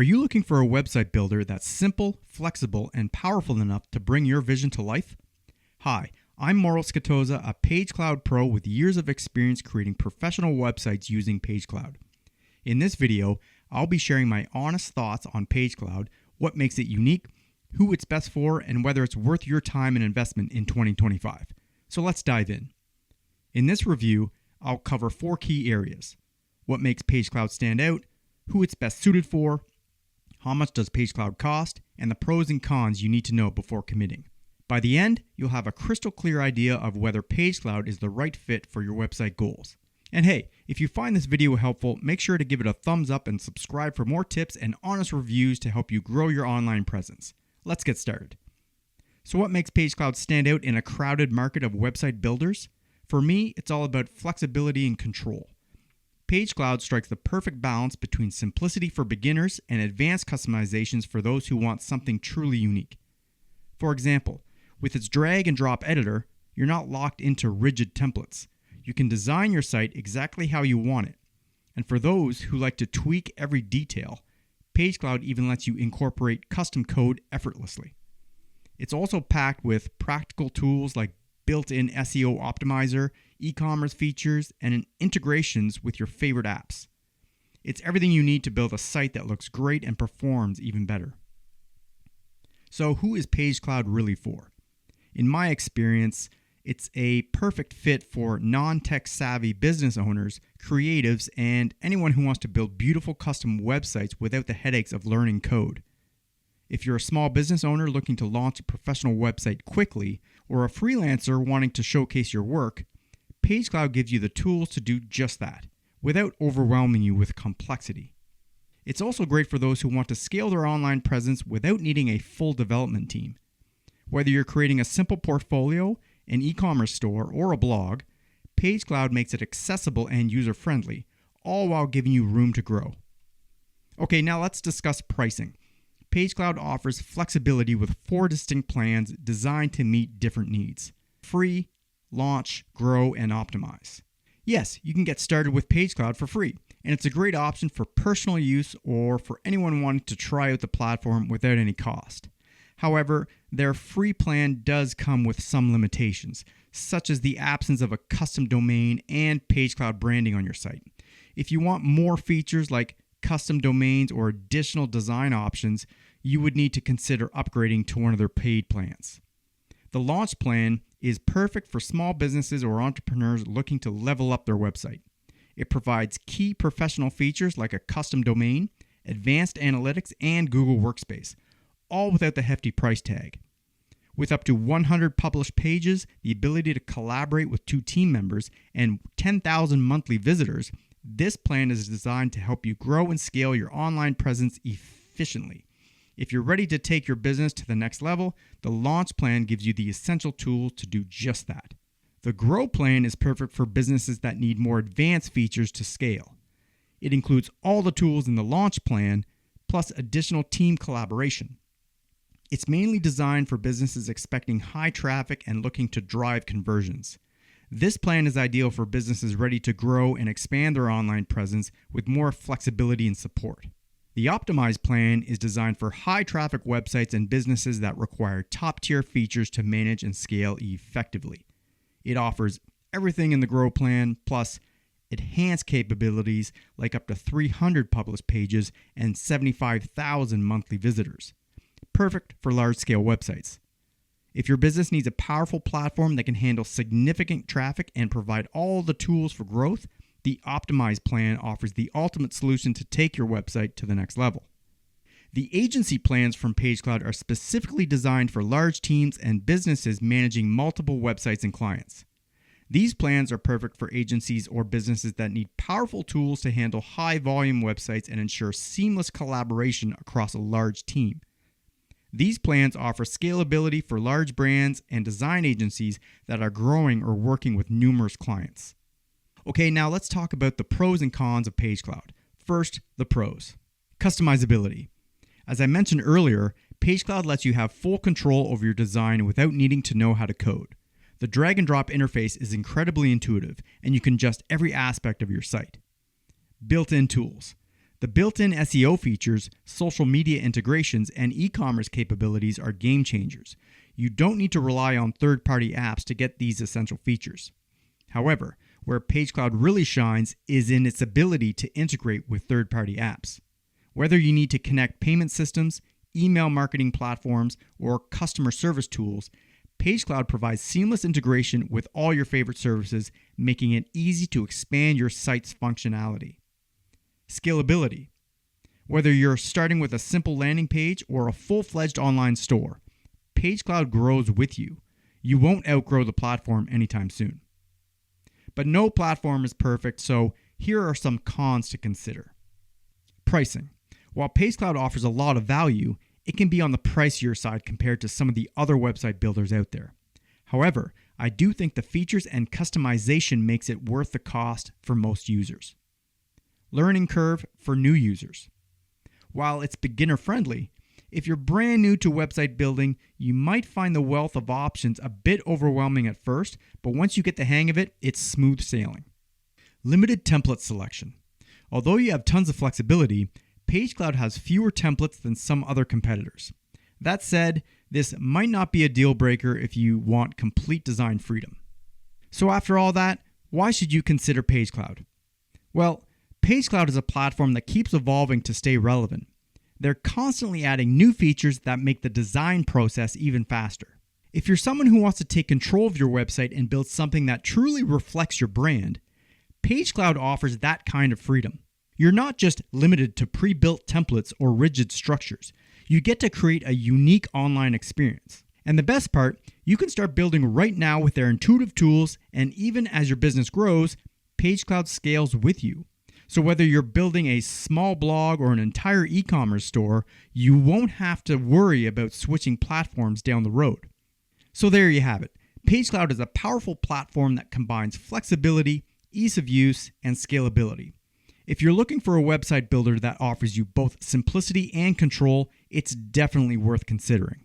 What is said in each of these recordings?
Are you looking for a website builder that's simple, flexible, and powerful enough to bring your vision to life? Hi, I'm Mauro Scatoza, a Pagecloud pro with years of experience creating professional websites using Pagecloud. In this video, I'll be sharing my honest thoughts on Pagecloud, what makes it unique, who it's best for, and whether it's worth your time and investment in 2025. So let's dive in. In this review, I'll cover 4 key areas: what makes Pagecloud stand out, who it's best suited for, how much does Pagecloud cost, and the pros and cons you need to know before committing. By the end, you'll have a crystal clear idea of whether Pagecloud is the right fit for your website goals. And hey, if you find this video helpful, make sure to give it a thumbs up and subscribe for more tips and honest reviews to help you grow your online presence. Let's get started. So what makes Pagecloud stand out in a crowded market of website builders? For me, it's all about flexibility and control. Pagecloud strikes the perfect balance between simplicity for beginners and advanced customizations for those who want something truly unique. For example, with its drag and drop editor, you're not locked into rigid templates. You can design your site exactly how you want it. And for those who like to tweak every detail, Pagecloud even lets you incorporate custom code effortlessly. It's also packed with practical tools like built-in SEO optimizer, e-commerce features, and integrations with your favorite apps. It's everything you need to build a site that looks great and performs even better. So who is Pagecloud really for? In my experience, it's a perfect fit for non-tech savvy business owners, creatives, and anyone who wants to build beautiful custom websites without the headaches of learning code. If you're a small business owner looking to launch a professional website quickly, or a freelancer wanting to showcase your work, Pagecloud gives you the tools to do just that, without overwhelming you with complexity. It's also great for those who want to scale their online presence without needing a full development team. Whether you're creating a simple portfolio, an e-commerce store, or a blog, Pagecloud makes it accessible and user-friendly, all while giving you room to grow. Okay, now let's discuss pricing. Pagecloud offers flexibility with 4 distinct plans designed to meet different needs: free, launch, grow, and optimize. Yes, you can get started with Pagecloud for free, and it's a great option for personal use or for anyone wanting to try out the platform without any cost. However, their free plan does come with some limitations, such as the absence of a custom domain and Pagecloud branding on your site. If you want more features like custom domains or additional design options, you would need to consider upgrading to one of their paid plans. The launch plan is perfect for small businesses or entrepreneurs looking to level up their website. It provides key professional features like a custom domain, advanced analytics, and Google Workspace, all without the hefty price tag. With up to 100 published pages, the ability to collaborate with 2 team members, and 10,000 monthly visitors, this plan is designed to help you grow and scale your online presence efficiently. If you're ready to take your business to the next level, the launch plan gives you the essential tools to do just that. The grow plan is perfect for businesses that need more advanced features to scale. It includes all the tools in the launch plan, plus additional team collaboration. It's mainly designed for businesses expecting high traffic and looking to drive conversions. This plan is ideal for businesses ready to grow and expand their online presence with more flexibility and support. The optimized plan is designed for high traffic websites and businesses that require top-tier features to manage and scale effectively. It offers everything in the grow plan, plus enhanced capabilities like up to 300 published pages and 75,000 monthly visitors. Perfect for large-scale websites. If your business needs a powerful platform that can handle significant traffic and provide all the tools for growth, the optimized plan offers the ultimate solution to take your website to the next level. The agency plans from Pagecloud are specifically designed for large teams and businesses managing multiple websites and clients. These plans are perfect for agencies or businesses that need powerful tools to handle high-volume websites and ensure seamless collaboration across a large team. These plans offer scalability for large brands and design agencies that are growing or working with numerous clients. Okay, now let's talk about the pros and cons of Pagecloud. First, the pros. Customizability. As I mentioned earlier, Pagecloud lets you have full control over your design without needing to know how to code. The drag and drop interface is incredibly intuitive, and you can adjust every aspect of your site. Built-in tools. The built-in SEO features, social media integrations, and e-commerce capabilities are game changers. You don't need to rely on third-party apps to get these essential features. However, where Pagecloud really shines is in its ability to integrate with third-party apps. Whether you need to connect payment systems, email marketing platforms, or customer service tools, Pagecloud provides seamless integration with all your favorite services, making it easy to expand your site's functionality. Scalability. Whether you're starting with a simple landing page or a full-fledged online store, Pagecloud grows with you. You won't outgrow the platform anytime soon. But no platform is perfect, so here are some cons to consider. Pricing. While Pagecloud offers a lot of value, it can be on the pricier side compared to some of the other website builders out there. However, I do think the features and customization makes it worth the cost for most users. Learning curve for new users. While it's beginner friendly, if you're brand new to website building, you might find the wealth of options a bit overwhelming at first, but once you get the hang of it, it's smooth sailing. Limited template selection. Although you have tons of flexibility, Pagecloud has fewer templates than some other competitors. That said, this might not be a deal breaker if you want complete design freedom. So after all that, why should you consider Pagecloud? Well, Pagecloud is a platform that keeps evolving to stay relevant. They're constantly adding new features that make the design process even faster. If you're someone who wants to take control of your website and build something that truly reflects your brand, Pagecloud offers that kind of freedom. You're not just limited to pre-built templates or rigid structures. You get to create a unique online experience. And the best part, you can start building right now with their intuitive tools, and even as your business grows, Pagecloud scales with you. So whether you're building a small blog or an entire e-commerce store, you won't have to worry about switching platforms down the road. So there you have it. Pagecloud is a powerful platform that combines flexibility, ease of use, and scalability. If you're looking for a website builder that offers you both simplicity and control, it's definitely worth considering.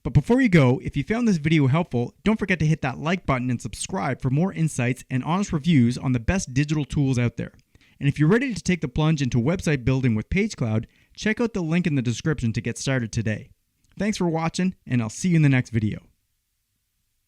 But before you go, if you found this video helpful, don't forget to hit that like button and subscribe for more insights and honest reviews on the best digital tools out there. And if you're ready to take the plunge into website building with Pagecloud, check out the link in the description to get started today. Thanks for watching, and I'll see you in the next video.